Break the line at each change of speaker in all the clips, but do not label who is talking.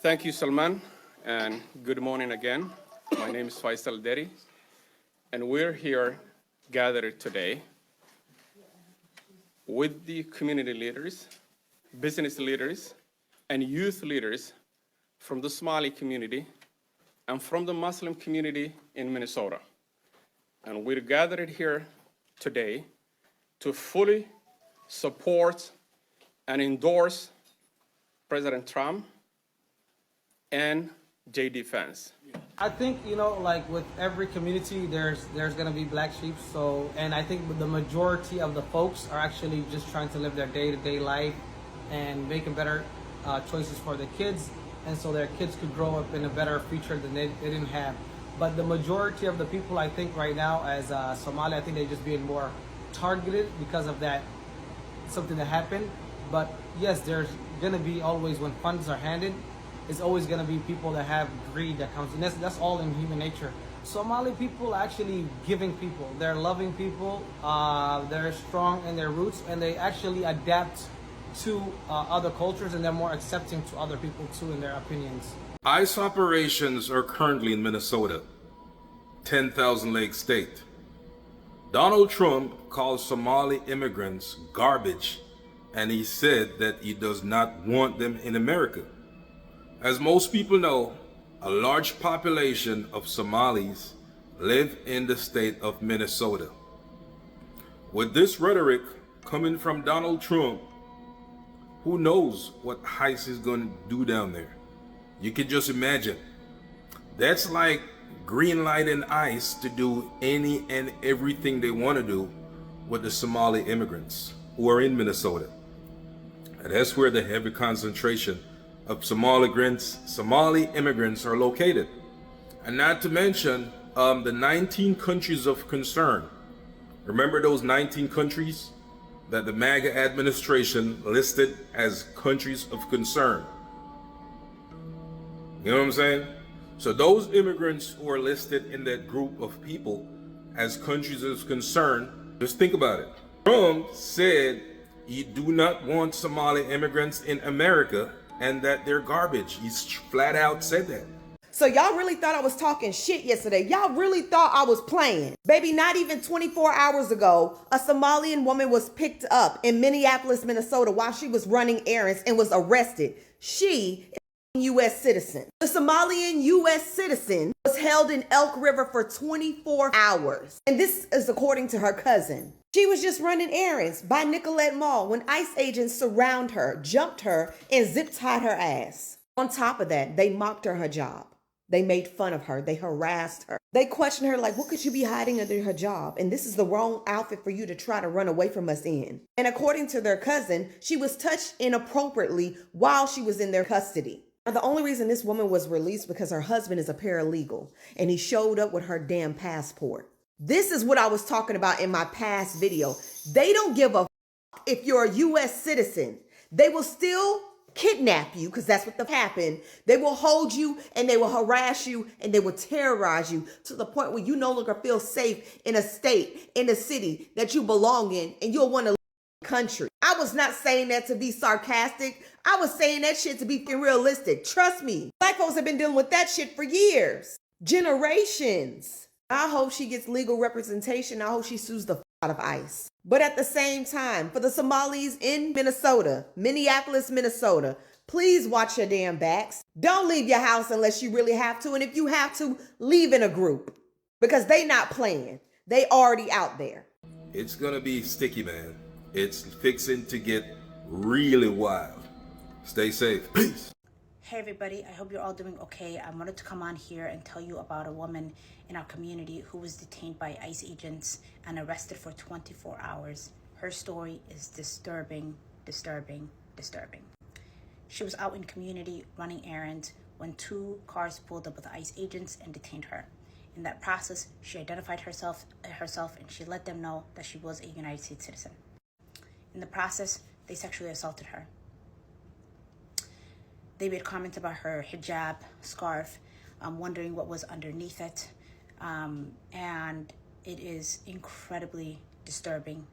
Thank you, Salman, and good morning again. My name is Faisal Deri, and we're here gathered today with the community leaders, business leaders, and youth leaders from the Somali community and from the Muslim community in Minnesota. And we're gathered here today to fully support and endorse President Trump and JD fans.
I think, like with every community, there's gonna be black sheep. So, and I think the majority of the folks are actually just trying to live their day-to-day life and making better choices for their kids, and so their kids could grow up in a better future than they didn't have. But the majority of the people, I think right now, as Somali, I think they're just being more targeted because of that, something that happened. But yes, there's gonna be always, when funds are handed, it's always going to be people that have greed that comes in. That's all in human nature. Somali people are actually giving people. They're loving people. They're strong in their roots, and they actually adapt to other cultures, and they're more accepting to other people too in their opinions.
ICE operations are currently in Minnesota, 10,000 Lake State. Donald Trump calls Somali immigrants garbage, and he said that he does not want them in America. As most people know, a large population of Somalis live in the state of Minnesota. With this rhetoric coming from Donald Trump, who knows what ICE is going to do down there? You can just imagine. That's like green lighting ICE to do any and everything they want to do with the Somali immigrants who are in Minnesota. And that's where the heavy concentration of Somali immigrants are located. And not to mention the 19 countries of concern. Remember those 19 countries that the MAGA administration listed as countries of concern? You know what I'm saying? So those immigrants who are listed in that group of people as countries of concern, just think about it. Trump said he do not want Somali immigrants in America and that they're garbage. He's flat out said that.
So y'all really thought I was talking shit yesterday. Y'all really thought I was playing. Baby, not even 24 hours ago, a Somalian woman was picked up in Minneapolis, Minnesota while she was running errands and was arrested. She is a U.S. citizen. The Somalian U.S. citizen was held in Elk River for 24 hours. And this is according to her cousin. She was just running errands by Nicollet Mall when ICE agents surrounded her, jumped her, and zip-tied her ass. On top of that, they mocked her job. They made fun of her. They harassed her. They questioned her like, what could you be hiding under her job? And this is the wrong outfit for you to try to run away from us in. And according to their cousin, she was touched inappropriately while she was in their custody. Now, the only reason this woman was released because her husband is a paralegal and he showed up with her damn passport. This is what I was talking about in my past video. They don't give a fuck if you're a U.S. citizen. They will still kidnap you because that's what happened. They will hold you and they will harass you and they will terrorize you to the point where you no longer feel safe in a state, in a city that you belong in, and you'll want to leave the country. I was not saying that to be sarcastic. I was saying that shit to be realistic. Trust me. Black folks have been dealing with that shit for years, generations. I hope she gets legal representation. I hope she sues the out of ICE. But at the same time, for the Somalis in Minnesota, Minneapolis, Minnesota, please watch your damn backs. Don't leave your house unless you really have to. And if you have to, leave in a group because they not playing. They already out there.
It's going to be sticky, man. It's fixing to get really wild. Stay safe. Peace.
Hey everybody, I hope you're all doing okay. I wanted to come on here and tell you about a woman in our community who was detained by ICE agents and arrested for 24 hours. Her story is disturbing, disturbing, disturbing. She was out in community running errands when 2 cars pulled up with ICE agents and detained her. In that process, she identified herself and she let them know that she was a United States citizen. In the process, they sexually assaulted her. They made comments about her hijab, scarf, wondering what was underneath it. And it is incredibly disturbing.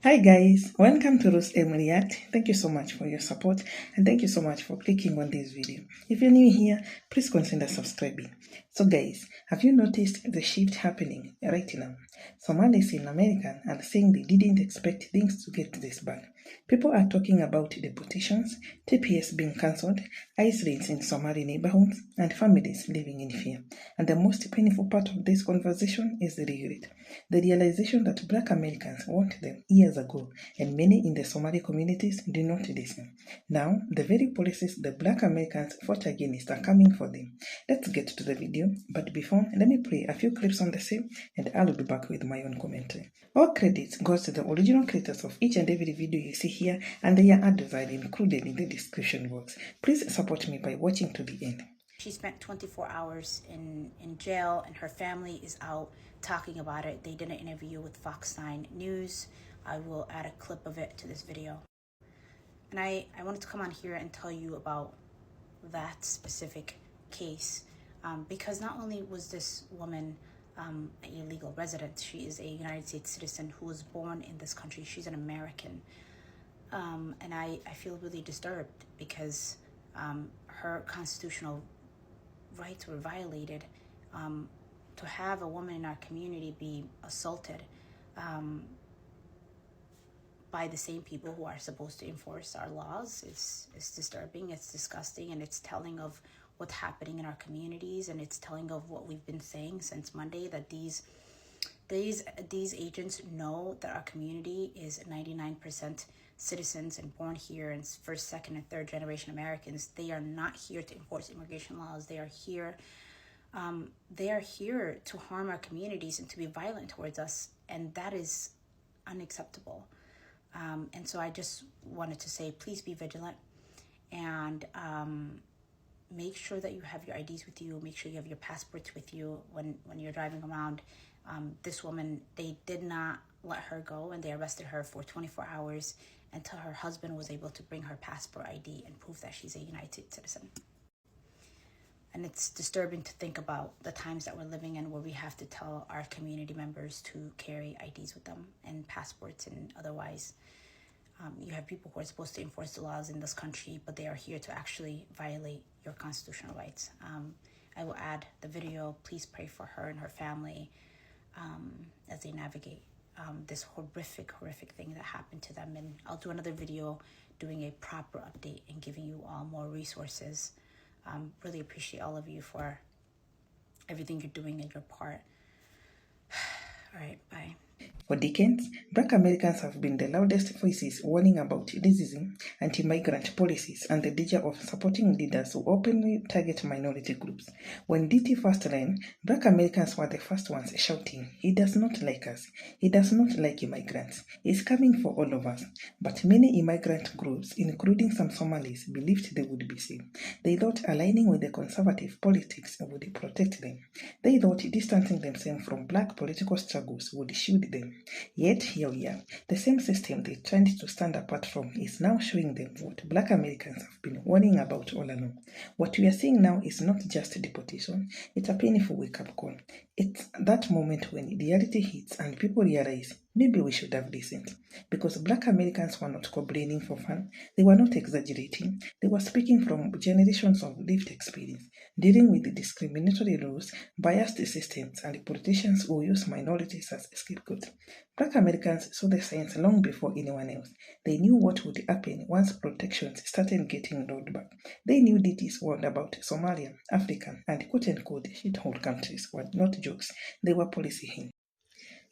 Hi guys, welcome to Rose M React. Thank you so much for your support and thank you so much for clicking on this video. If you're new here, please consider subscribing. So guys, have you noticed the shift happening right now? Somalis in America are saying they didn't expect things to get this bad. People are talking about deportations, TPS being cancelled, ICE raids in Somali neighborhoods, and families living in fear. And the most painful part of this conversation is the regret. The realization that Black Americans want them years ago, and many in the Somali communities do not listen. Now, the very policies the Black Americans fought against are coming for them. Let's get to the video, but before, let me play a few clips on the same, and I'll be back with my own commentary. All credit goes to the original creators of each and every video you see here, and their ads are included in the description box. Please support me by watching to the end.
She spent 24 hours in jail, and her family is out talking about it. They did an interview with Fox 9 News. I will add a clip of it to this video. And I wanted to come on here and tell you about that specific case, because not only was this woman an illegal resident, she is a United States citizen who was born in this country. She's an American. And I feel really disturbed because her constitutional rights were violated. To have a woman in our community be assaulted by the same people who are supposed to enforce our laws is disturbing, it's disgusting, and it's telling of what's happening in our communities, and it's telling of what we've been saying since Monday, that these agents know that our community is 99% citizens and born here and first, second, and third generation Americans. They are not here to enforce immigration laws. They are here to harm our communities and to be violent towards us, and that is unacceptable. And so I just wanted to say, please be vigilant and make sure that you have your IDs with you. Make sure you have your passports with you when you're driving around. This woman, they did not let her go, and they arrested her for 24 hours until her husband was able to bring her passport ID and prove that she's a United States citizen. And it's disturbing to think about the times that we're living in, where we have to tell our community members to carry IDs with them and passports and otherwise. You have people who are supposed to enforce the laws in this country, but they are here to actually violate your constitutional rights. I will add the video. Please pray for her and her family as they navigate this horrific thing that happened to them. And I'll do another video doing a proper update and giving you all more resources. Really appreciate all of you for everything you're doing in your part. All right, bye.
For decades, Black Americans have been the loudest voices warning about racism, anti-migrant policies, and the danger of supporting leaders who openly target minority groups. When DT first ran, Black Americans were the first ones shouting, "He does not like us. He does not like immigrants. He's coming for all of us." But many immigrant groups, including some Somalis, believed they would be safe. They thought aligning with the conservative politics would protect them. They thought distancing themselves from Black political struggles would shield them. Yet here we are. The same system they tried to stand apart from is now showing them what Black Americans have been warning about all along. What we are seeing now is not just deportation, it's a painful wake-up call. It's that moment when reality hits and people realize maybe we should have listened. Because Black Americans were not complaining for fun, they were not exaggerating, they were speaking from generations of lived experience, dealing with the discriminatory rules, biased systems, and politicians who use minorities as scapegoats. Black Americans saw the signs long before anyone else. They knew what would happen once protections started getting rolled back. They knew DT's word about Somalia, Africa, and quote-unquote shithole countries were not jokes, they were policy hints.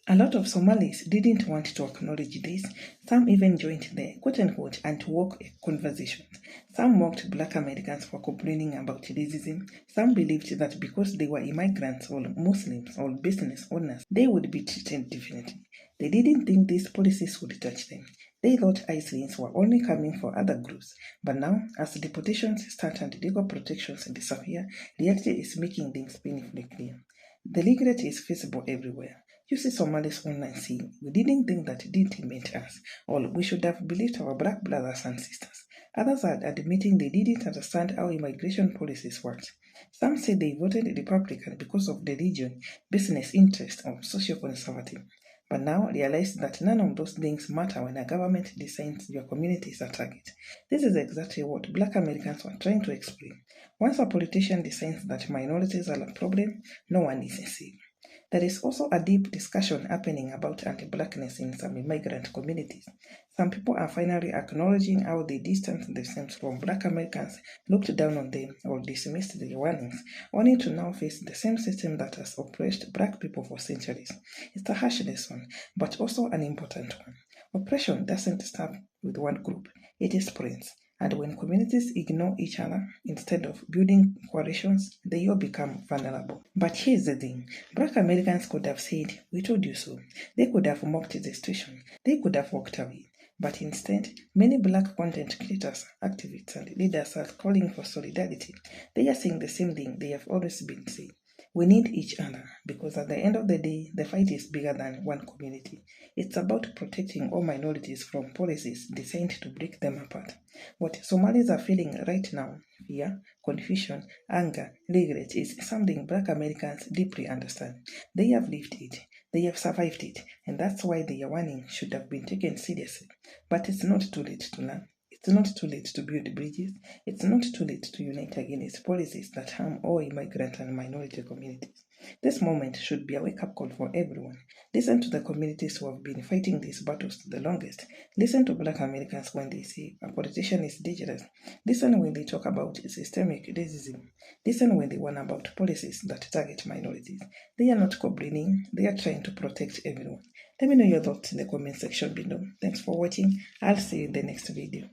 A lot of Somalis didn't want to acknowledge this. Some even joined the quote-unquote anti-woke conversations. Some mocked Black Americans for complaining about racism. Some believed that because they were immigrants or Muslims or business owners, they would be treated differently. They didn't think these policies would touch them. They thought ICE raids were only coming for other groups. But now, as deportations start and legal protections disappear, reality is making things painfully clear. The regret is visible everywhere. You see Somalis online saying, "We didn't think that DT meant us," or "We should have believed our Black brothers and sisters." Others are admitting they didn't understand how immigration policies worked. Some say they voted Republican because of the religion, business interest, or socio-conservative. but now realize that none of those things matter when a government decides your community is a target. This is exactly what Black Americans were trying to explain. Once a politician decides that minorities are a problem, no one is safe. There is also a deep discussion happening about anti-blackness in some immigrant communities. Some people are finally acknowledging how they distance themselves from Black Americans, looked down on them, or dismissed their warnings, only to now face the same system that has oppressed Black people for centuries. It's a harsh lesson, but also an important one. Oppression doesn't start with one group, it spreads. And when communities ignore each other instead of building coalitions, they all become vulnerable. But here's the thing. Black Americans could have said, "We told you so." They could have mocked the situation. They could have walked away. But instead, many Black content creators, activists, and leaders are calling for solidarity. They are saying the same thing they have always been saying. We need each other because at the end of the day, the fight is bigger than one community. It's about protecting all minorities from policies designed to break them apart. What Somalis are feeling right now, fear, confusion, anger, regret, is something Black Americans deeply understand. They have lived it, they have survived it, and that's why their warning should have been taken seriously. But it's not too late to learn. It's not too late to build bridges. It's not too late to unite against policies that harm all immigrant and minority communities. This moment should be a wake-up call for everyone. Listen to the communities who have been fighting these battles the longest. Listen to Black Americans when they say a politician is dangerous. Listen when they talk about systemic racism. Listen when they warn about policies that target minorities. They are not complaining. They are trying to protect everyone. Let me know your thoughts in the comment section below. Thanks for watching. I'll see you in the next video.